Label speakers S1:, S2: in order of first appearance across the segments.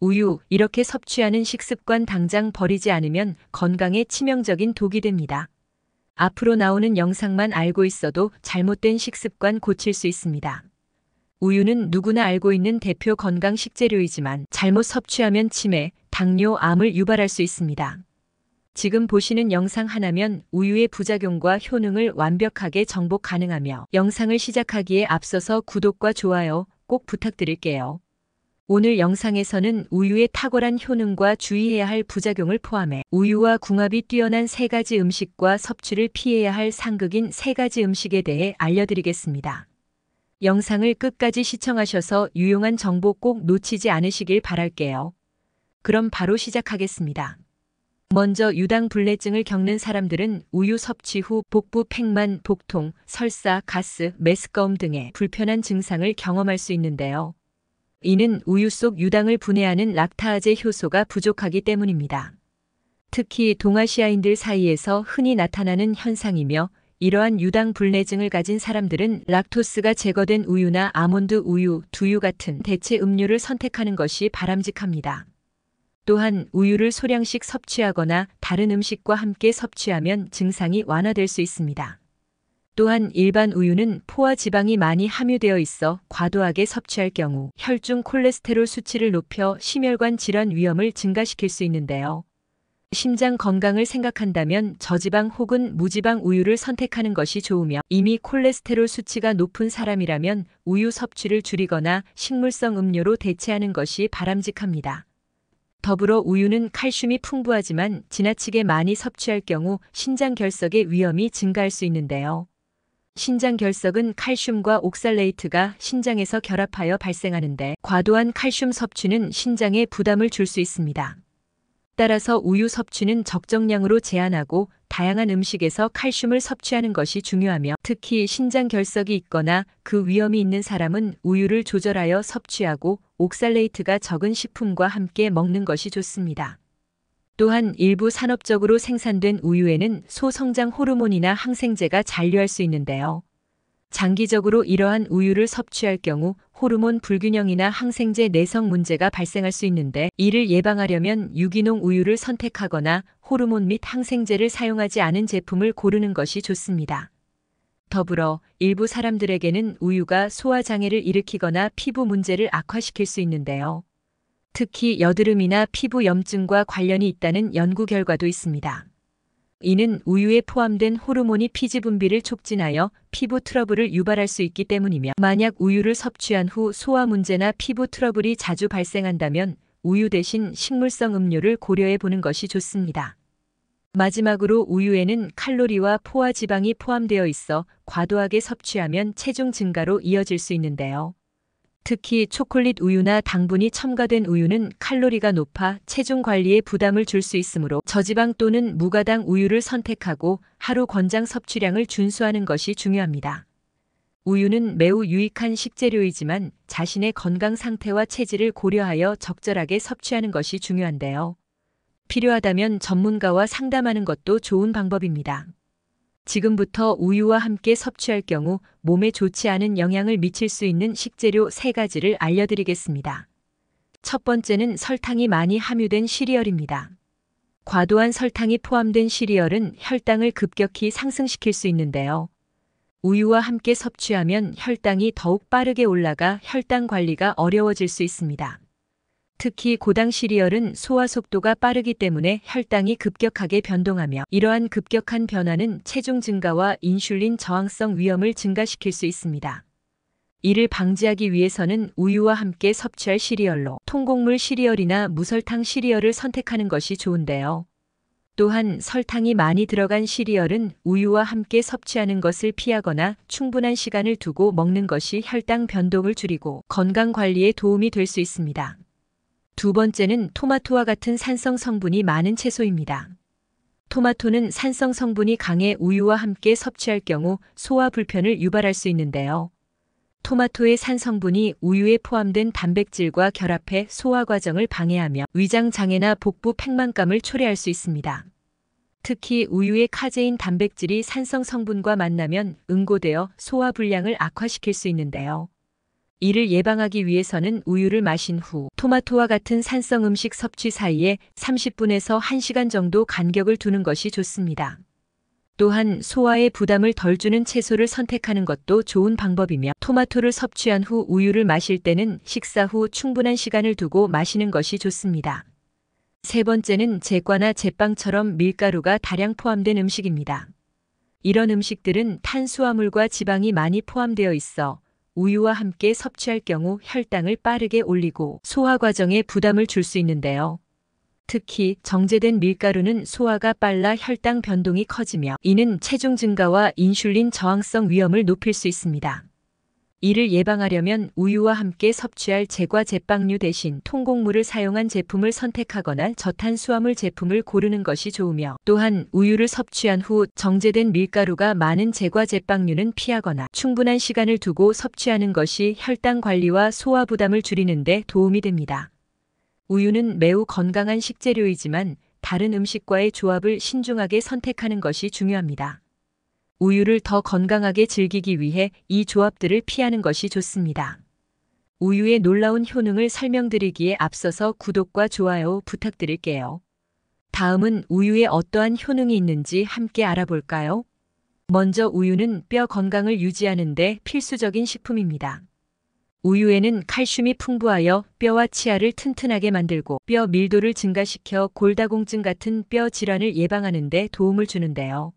S1: 우유, 이렇게 섭취하는 식습관 당장 버리지 않으면 건강에 치명적인 독이 됩니다. 앞으로 나오는 영상만 알고 있어도 잘못된 식습관 고칠 수 있습니다. 우유는 누구나 알고 있는 대표 건강 식재료이지만 잘못 섭취하면 치매, 당뇨, 암을 유발할 수 있습니다. 지금 보시는 영상 하나면 우유의 부작용과 효능을 완벽하게 정복 가능하며 영상을 시작하기에 앞서서 구독과 좋아요 꼭 부탁드릴게요. 오늘 영상에서는 우유의 탁월한 효능과 주의해야 할 부작용을 포함해 우유와 궁합이 뛰어난 3가지 음식과 섭취를 피해야 할 상극인 3가지 음식에 대해 알려드리겠습니다. 영상을 끝까지 시청하셔서 유용한 정보 꼭 놓치지 않으시길 바랄게요. 그럼 바로 시작하겠습니다. 먼저 유당불내증을 겪는 사람들은 우유 섭취 후 복부 팽만, 복통, 설사, 가스, 메스꺼움 등의 불편한 증상을 경험할 수 있는데요. 이는 우유 속 유당을 분해하는 락타아제 효소가 부족하기 때문입니다. 특히 동아시아인들 사이에서 흔히 나타나는 현상이며 이러한 유당불내증을 가진 사람들은 락토스가 제거된 우유나 아몬드 우유, 두유 같은 대체 음료를 선택하는 것이 바람직합니다. 또한 우유를 소량씩 섭취하거나 다른 음식과 함께 섭취하면 증상이 완화될 수 있습니다. 또한 일반 우유는 포화 지방이 많이 함유되어 있어 과도하게 섭취할 경우 혈중 콜레스테롤 수치를 높여 심혈관 질환 위험을 증가시킬 수 있는데요. 심장 건강을 생각한다면 저지방 혹은 무지방 우유를 선택하는 것이 좋으며 이미 콜레스테롤 수치가 높은 사람이라면 우유 섭취를 줄이거나 식물성 음료로 대체하는 것이 바람직합니다. 더불어 우유는 칼슘이 풍부하지만 지나치게 많이 섭취할 경우 신장 결석의 위험이 증가할 수 있는데요. 신장 결석은 칼슘과 옥살레이트가 신장에서 결합하여 발생하는데 과도한 칼슘 섭취는 신장에 부담을 줄 수 있습니다. 따라서 우유 섭취는 적정량으로 제한하고 다양한 음식에서 칼슘을 섭취하는 것이 중요하며 특히 신장 결석이 있거나 그 위험이 있는 사람은 우유를 조절하여 섭취하고 옥살레이트가 적은 식품과 함께 먹는 것이 좋습니다. 또한 일부 산업적으로 생산된 우유에는 소성장 호르몬이나 항생제가 잔류할 수 있는데요. 장기적으로 이러한 우유를 섭취할 경우 호르몬 불균형이나 항생제 내성 문제가 발생할 수 있는데 이를 예방하려면 유기농 우유를 선택하거나 호르몬 및 항생제를 사용하지 않은 제품을 고르는 것이 좋습니다. 더불어 일부 사람들에게는 우유가 소화장애를 일으키거나 피부 문제를 악화시킬 수 있는데요. 특히 여드름이나 피부 염증과 관련이 있다는 연구 결과도 있습니다. 이는 우유에 포함된 호르몬이 피지 분비를 촉진하여 피부 트러블을 유발할 수 있기 때문이며 만약 우유를 섭취한 후 소화 문제나 피부 트러블이 자주 발생한다면 우유 대신 식물성 음료를 고려해 보는 것이 좋습니다. 마지막으로 우유에는 칼로리와 포화 지방이 포함되어 있어 과도하게 섭취하면 체중 증가로 이어질 수 있는데요. 특히 초콜릿 우유나 당분이 첨가된 우유는 칼로리가 높아 체중 관리에 부담을 줄 수 있으므로 저지방 또는 무가당 우유를 선택하고 하루 권장 섭취량을 준수하는 것이 중요합니다. 우유는 매우 유익한 식재료이지만 자신의 건강 상태와 체질을 고려하여 적절하게 섭취하는 것이 중요한데요. 필요하다면 전문가와 상담하는 것도 좋은 방법입니다. 지금부터 우유와 함께 섭취할 경우 몸에 좋지 않은 영향을 미칠 수 있는 식재료 3가지를 알려드리겠습니다. 첫 번째는 설탕이 많이 함유된 시리얼입니다. 과도한 설탕이 포함된 시리얼은 혈당을 급격히 상승시킬 수 있는데요. 우유와 함께 섭취하면 혈당이 더욱 빠르게 올라가 혈당 관리가 어려워질 수 있습니다. 특히 고당 시리얼은 소화 속도가 빠르기 때문에 혈당이 급격하게 변동하며 이러한 급격한 변화는 체중 증가와 인슐린 저항성 위험을 증가시킬 수 있습니다. 이를 방지하기 위해서는 우유와 함께 섭취할 시리얼로 통곡물 시리얼이나 무설탕 시리얼을 선택하는 것이 좋은데요. 또한 설탕이 많이 들어간 시리얼은 우유와 함께 섭취하는 것을 피하거나 충분한 시간을 두고 먹는 것이 혈당 변동을 줄이고 건강 관리에 도움이 될 수 있습니다. 두 번째는 토마토와 같은 산성 성분이 많은 채소입니다. 토마토는 산성 성분이 강해 우유와 함께 섭취할 경우 소화 불편을 유발할 수 있는데요. 토마토의 산 성분이 우유에 포함된 단백질과 결합해 소화 과정을 방해하며 위장 장애나 복부 팽만감을 초래할 수 있습니다. 특히 우유의 카제인 단백질이 산성 성분과 만나면 응고되어 소화 불량을 악화시킬 수 있는데요. 이를 예방하기 위해서는 우유를 마신 후 토마토와 같은 산성 음식 섭취 사이에 30분에서 1시간 정도 간격을 두는 것이 좋습니다. 또한 소화에 부담을 덜 주는 채소를 선택하는 것도 좋은 방법이며 토마토를 섭취한 후 우유를 마실 때는 식사 후 충분한 시간을 두고 마시는 것이 좋습니다. 세 번째는 제과나 제빵처럼 밀가루가 다량 포함된 음식입니다. 이런 음식들은 탄수화물과 지방이 많이 포함되어 있어 우유와 함께 섭취할 경우 혈당을 빠르게 올리고 소화 과정에 부담을 줄 수 있는데요. 특히 정제된 밀가루는 소화가 빨라 혈당 변동이 커지며 이는 체중 증가와 인슐린 저항성 위험을 높일 수 있습니다. 이를 예방하려면 우유와 함께 섭취할 제과 제빵류 대신 통곡물을 사용한 제품을 선택하거나 저탄수화물 제품을 고르는 것이 좋으며 또한 우유를 섭취한 후 정제된 밀가루가 많은 제과 제빵류는 피하거나 충분한 시간을 두고 섭취하는 것이 혈당 관리와 소화 부담을 줄이는 데 도움이 됩니다. 우유는 매우 건강한 식재료이지만 다른 음식과의 조합을 신중하게 선택하는 것이 중요합니다. 우유를 더 건강하게 즐기기 위해 이 조합들을 피하는 것이 좋습니다. 우유의 놀라운 효능을 설명드리기에 앞서서 구독과 좋아요 부탁드릴게요. 다음은 우유에 어떠한 효능이 있는지 함께 알아볼까요? 먼저 우유는 뼈 건강을 유지하는 데 필수적인 식품입니다. 우유에는 칼슘이 풍부하여 뼈와 치아를 튼튼하게 만들고 뼈 밀도를 증가시켜 골다공증 같은 뼈 질환을 예방하는 데 도움을 주는데요.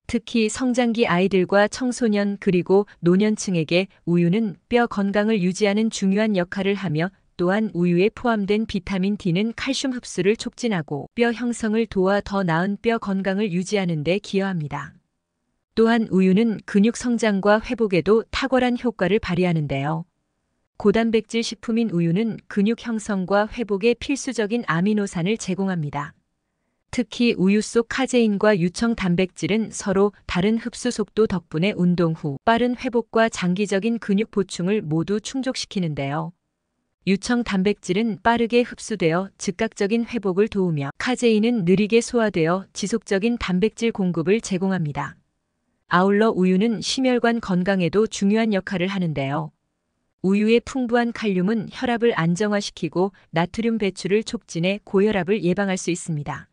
S1: 특히 성장기 아이들과 청소년 그리고 노년층에게 우유는 뼈 건강을 유지하는 중요한 역할을 하며 또한 우유에 포함된 비타민 D는 칼슘 흡수를 촉진하고 뼈 형성을 도와 더 나은 뼈 건강을 유지하는 데 기여합니다. 또한 우유는 근육 성장과 회복에도 탁월한 효과를 발휘하는데요. 고단백질 식품인 우유는 근육 형성과 회복에 필수적인 아미노산을 제공합니다. 특히 우유 속 카제인과 유청 단백질은 서로 다른 흡수 속도 덕분에 운동 후 빠른 회복과 장기적인 근육 보충을 모두 충족시키는데요. 유청 단백질은 빠르게 흡수되어 즉각적인 회복을 도우며 카제인은 느리게 소화되어 지속적인 단백질 공급을 제공합니다. 아울러 우유는 심혈관 건강에도 중요한 역할을 하는데요. 우유의 풍부한 칼륨은 혈압을 안정화시키고 나트륨 배출을 촉진해 고혈압을 예방할 수 있습니다.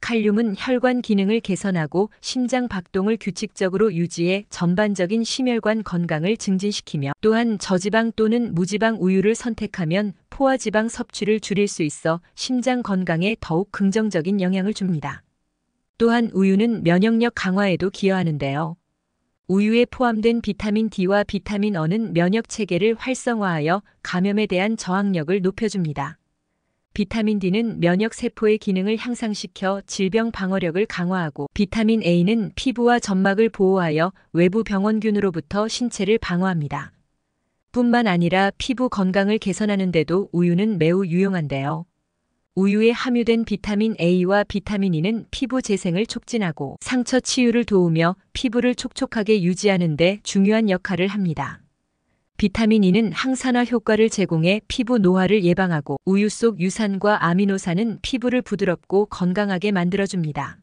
S1: 칼륨은 혈관 기능을 개선하고 심장 박동을 규칙적으로 유지해 전반적인 심혈관 건강을 증진시키며 또한 저지방 또는 무지방 우유를 선택하면 포화지방 섭취를 줄일 수 있어 심장 건강에 더욱 긍정적인 영향을 줍니다. 또한 우유는 면역력 강화에도 기여하는데요. 우유에 포함된 비타민 D와 비타민 E는 면역 체계를 활성화하여 감염에 대한 저항력을 높여줍니다. 비타민 D는 면역 세포의 기능을 향상시켜 질병 방어력을 강화하고 비타민 A는 피부와 점막을 보호하여 외부 병원균으로부터 신체를 방어합니다. 뿐만 아니라 피부 건강을 개선하는 데도 우유는 매우 유용한데요. 우유에 함유된 비타민 A와 비타민 E는 피부 재생을 촉진하고 상처 치유를 도우며 피부를 촉촉하게 유지하는 데 중요한 역할을 합니다. 비타민 E는 항산화 효과를 제공해 피부 노화를 예방하고 우유 속 유산과 아미노산은 피부를 부드럽고 건강하게 만들어줍니다.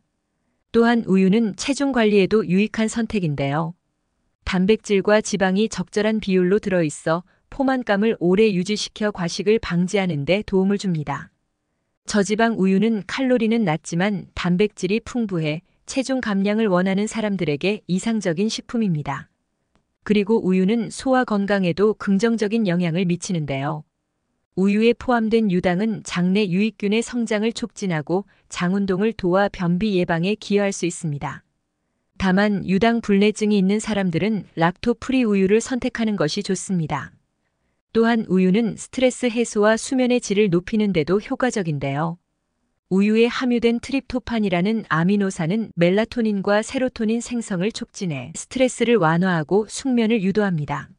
S1: 또한 우유는 체중 관리에도 유익한 선택인데요. 단백질과 지방이 적절한 비율로 들어있어 포만감을 오래 유지시켜 과식을 방지하는 데 도움을 줍니다. 저지방 우유는 칼로리는 낮지만 단백질이 풍부해 체중 감량을 원하는 사람들에게 이상적인 식품입니다. 그리고 우유는 소화 건강에도 긍정적인 영향을 미치는데요. 우유에 포함된 유당은 장내 유익균의 성장을 촉진하고 장운동을 도와 변비 예방에 기여할 수 있습니다. 다만 유당 불내증이 있는 사람들은 락토 프리 우유를 선택하는 것이 좋습니다. 또한 우유는 스트레스 해소와 수면의 질을 높이는 데도 효과적인데요. 우유에 함유된 트립토판이라는 아미노산은 멜라토닌과 세로토닌 생성을 촉진해 스트레스를 완화하고 숙면을 유도합니다.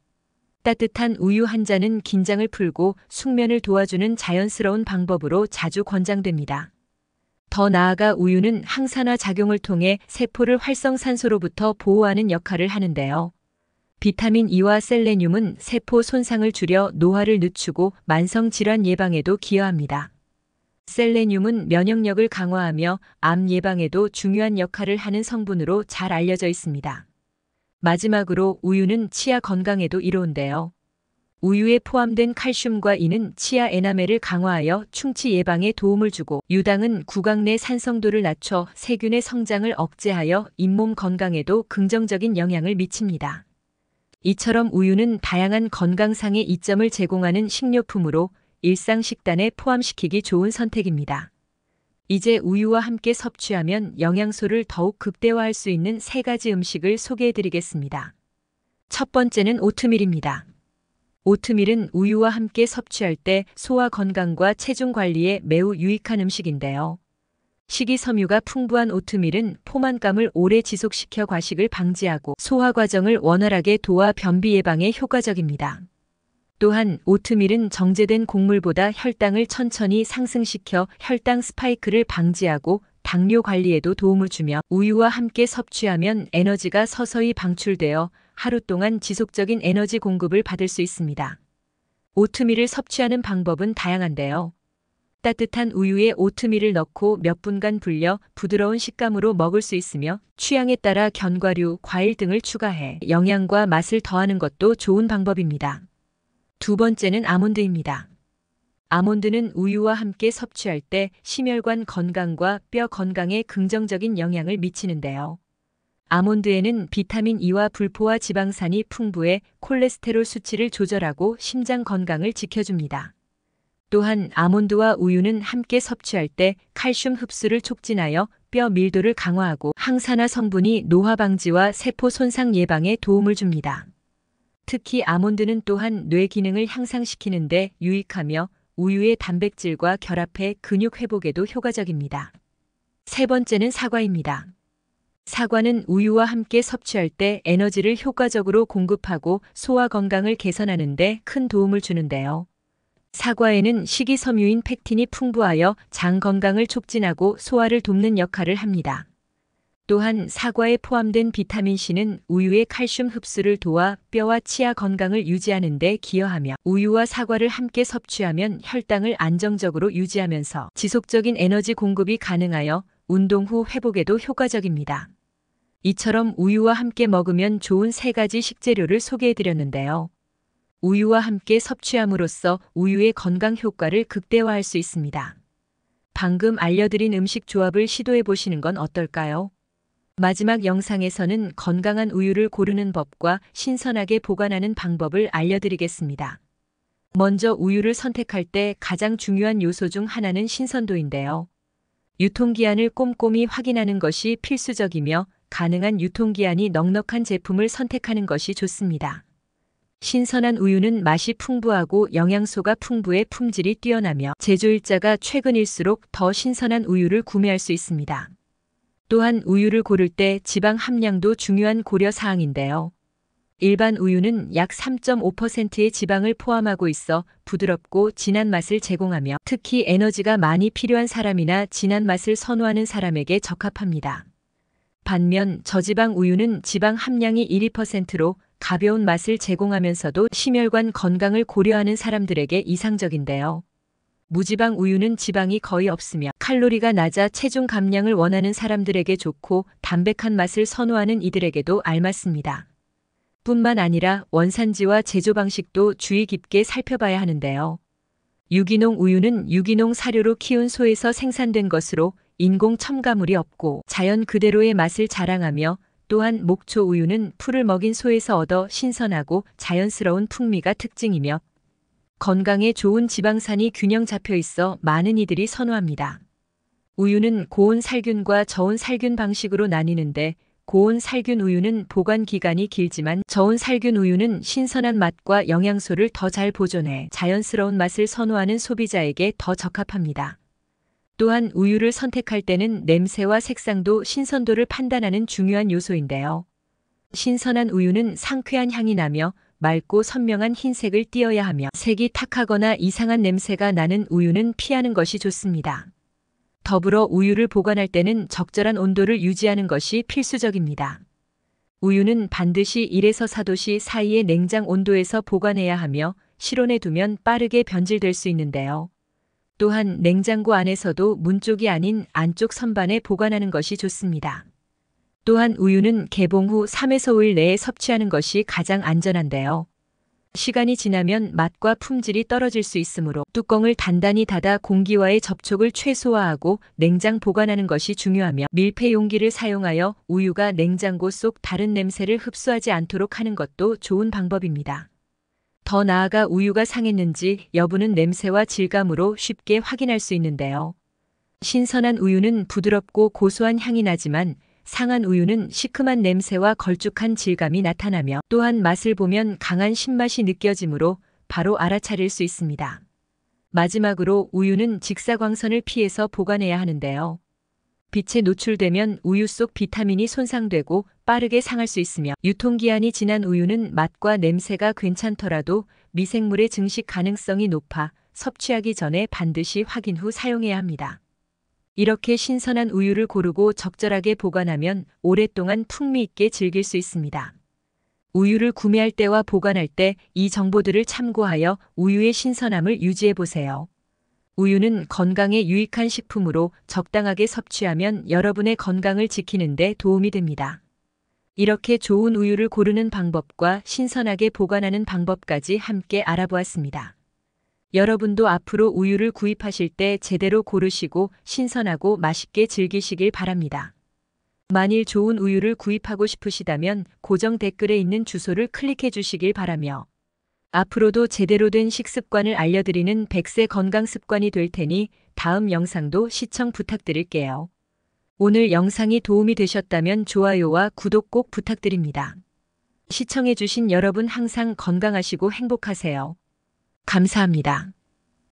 S1: 따뜻한 우유 한 잔은 긴장을 풀고 숙면을 도와주는 자연스러운 방법으로 자주 권장됩니다. 더 나아가 우유는 항산화 작용을 통해 세포를 활성산소로부터 보호하는 역할을 하는데요. 비타민 E와 셀레늄은 세포 손상을 줄여 노화를 늦추고 만성질환 예방에도 기여합니다. 셀레늄은 면역력을 강화하며 암 예방에도 중요한 역할을 하는 성분으로 잘 알려져 있습니다. 마지막으로 우유는 치아 건강에도 이로운데요. 우유에 포함된 칼슘과 이는 치아 에나멜을 강화하여 충치 예방에 도움을 주고, 유당은 구강 내 산성도를 낮춰 세균의 성장을 억제하여 잇몸 건강에도 긍정적인 영향을 미칩니다. 이처럼 우유는 다양한 건강상의 이점을 제공하는 식료품으로 일상 식단에 포함시키기 좋은 선택입니다. 이제 우유와 함께 섭취하면 영양소를 더욱 극대화할 수 있는 3가지 음식을 소개해 드리겠습니다. 첫 번째는 오트밀입니다. 오트밀은 우유와 함께 섭취할 때 소화 건강과 체중 관리에 매우 유익한 음식인데요. 식이섬유가 풍부한 오트밀은 포만감을 오래 지속시켜 과식을 방지하고 소화 과정을 원활하게 도와 변비 예방에 효과적입니다. 또한 오트밀은 정제된 곡물보다 혈당을 천천히 상승시켜 혈당 스파이크를 방지하고 당뇨 관리에도 도움을 주며, 우유와 함께 섭취하면 에너지가 서서히 방출되어 하루 동안 지속적인 에너지 공급을 받을 수 있습니다. 오트밀을 섭취하는 방법은 다양한데요. 따뜻한 우유에 오트밀을 넣고 몇 분간 불려 부드러운 식감으로 먹을 수 있으며, 취향에 따라 견과류, 과일 등을 추가해 영양과 맛을 더하는 것도 좋은 방법입니다. 두 번째는 아몬드입니다. 아몬드는 우유와 함께 섭취할 때 심혈관 건강과 뼈 건강에 긍정적인 영향을 미치는데요. 아몬드에는 비타민 E와 불포화 지방산이 풍부해 콜레스테롤 수치를 조절하고 심장 건강을 지켜줍니다. 또한 아몬드와 우유는 함께 섭취할 때 칼슘 흡수를 촉진하여 뼈 밀도를 강화하고 항산화 성분이 노화 방지와 세포 손상 예방에 도움을 줍니다. 특히 아몬드는 또한 뇌 기능을 향상시키는 데 유익하며 우유의 단백질과 결합해 근육 회복에도 효과적입니다. 세 번째는 사과입니다. 사과는 우유와 함께 섭취할 때 에너지를 효과적으로 공급하고 소화 건강을 개선하는 데 큰 도움을 주는데요. 사과에는 식이섬유인 팩틴이 풍부하여 장 건강을 촉진하고 소화를 돕는 역할을 합니다. 또한 사과에 포함된 비타민C는 우유의 칼슘 흡수를 도와 뼈와 치아 건강을 유지하는 데 기여하며, 우유와 사과를 함께 섭취하면 혈당을 안정적으로 유지하면서 지속적인 에너지 공급이 가능하여 운동 후 회복에도 효과적입니다. 이처럼 우유와 함께 먹으면 좋은 3가지 식재료를 소개해 드렸는데요. 우유와 함께 섭취함으로써 우유의 건강 효과를 극대화할 수 있습니다. 방금 알려드린 음식 조합을 시도해 보시는 건 어떨까요? 마지막 영상에서는 건강한 우유를 고르는 법과 신선하게 보관하는 방법을 알려드리겠습니다. 먼저 우유를 선택할 때 가장 중요한 요소 중 하나는 신선도인데요. 유통기한을 꼼꼼히 확인하는 것이 필수적이며, 가능한 유통기한이 넉넉한 제품을 선택하는 것이 좋습니다. 신선한 우유는 맛이 풍부하고 영양소가 풍부해 품질이 뛰어나며, 제조일자가 최근일수록 더 신선한 우유를 구매할 수 있습니다. 또한 우유를 고를 때 지방 함량도 중요한 고려 사항인데요. 일반 우유는 약 3.5%의 지방을 포함하고 있어 부드럽고 진한 맛을 제공하며, 특히 에너지가 많이 필요한 사람이나 진한 맛을 선호하는 사람에게 적합합니다. 반면 저지방 우유는 지방 함량이 1%로 가벼운 맛을 제공하면서도 심혈관 건강을 고려하는 사람들에게 이상적인데요. 무지방 우유는 지방이 거의 없으며 칼로리가 낮아 체중 감량을 원하는 사람들에게 좋고, 담백한 맛을 선호하는 이들에게도 알맞습니다. 뿐만 아니라 원산지와 제조 방식도 주의 깊게 살펴봐야 하는데요. 유기농 우유는 유기농 사료로 키운 소에서 생산된 것으로 인공 첨가물이 없고 자연 그대로의 맛을 자랑하며, 또한 목초 우유는 풀을 먹인 소에서 얻어 신선하고 자연스러운 풍미가 특징이며, 건강에 좋은 지방산이 균형 잡혀 있어 많은 이들이 선호합니다. 우유는 고온 살균과 저온 살균 방식으로 나뉘는데, 고온 살균 우유는 보관 기간이 길지만 저온 살균 우유는 신선한 맛과 영양소를 더 잘 보존해 자연스러운 맛을 선호하는 소비자에게 더 적합합니다. 또한 우유를 선택할 때는 냄새와 색상도 신선도를 판단하는 중요한 요소인데요. 신선한 우유는 상쾌한 향이 나며 맑고 선명한 흰색을 띠어야 하며, 색이 탁하거나 이상한 냄새가 나는 우유는 피하는 것이 좋습니다. 더불어 우유를 보관할 때는 적절한 온도를 유지하는 것이 필수적입니다. 우유는 반드시 1에서 4도씨 사이의 냉장 온도에서 보관해야 하며, 실온에 두면 빠르게 변질될 수 있는데요. 또한 냉장고 안에서도 문 쪽이 아닌 안쪽 선반에 보관하는 것이 좋습니다. 또한 우유는 개봉 후 3에서 5일 내에 섭취하는 것이 가장 안전한데요. 시간이 지나면 맛과 품질이 떨어질 수 있으므로 뚜껑을 단단히 닫아 공기와의 접촉을 최소화하고 냉장 보관하는 것이 중요하며, 밀폐 용기를 사용하여 우유가 냉장고 속 다른 냄새를 흡수하지 않도록 하는 것도 좋은 방법입니다. 더 나아가 우유가 상했는지 여부는 냄새와 질감으로 쉽게 확인할 수 있는데요. 신선한 우유는 부드럽고 고소한 향이 나지만 상한 우유는 시큼한 냄새와 걸쭉한 질감이 나타나며, 또한 맛을 보면 강한 신맛이 느껴지므로 바로 알아차릴 수 있습니다. 마지막으로 우유는 직사광선을 피해서 보관해야 하는데요. 빛에 노출되면 우유 속 비타민이 손상되고 빠르게 상할 수 있으며, 유통기한이 지난 우유는 맛과 냄새가 괜찮더라도 미생물의 증식 가능성이 높아 섭취하기 전에 반드시 확인 후 사용해야 합니다. 이렇게 신선한 우유를 고르고 적절하게 보관하면 오랫동안 풍미 있게 즐길 수 있습니다. 우유를 구매할 때와 보관할 때 이 정보들을 참고하여 우유의 신선함을 유지해 보세요. 우유는 건강에 유익한 식품으로 적당하게 섭취하면 여러분의 건강을 지키는 데 도움이 됩니다. 이렇게 좋은 우유를 고르는 방법과 신선하게 보관하는 방법까지 함께 알아보았습니다. 여러분도 앞으로 우유를 구입하실 때 제대로 고르시고 신선하고 맛있게 즐기시길 바랍니다. 만일 좋은 우유를 구입하고 싶으시다면 고정 댓글에 있는 주소를 클릭해 주시길 바라며, 앞으로도 제대로 된 식습관을 알려드리는 100세 건강습관이 될 테니 다음 영상도 시청 부탁드릴게요. 오늘 영상이 도움이 되셨다면 좋아요와 구독 꼭 부탁드립니다. 시청해 주신 여러분 항상 건강하시고 행복하세요. 감사합니다.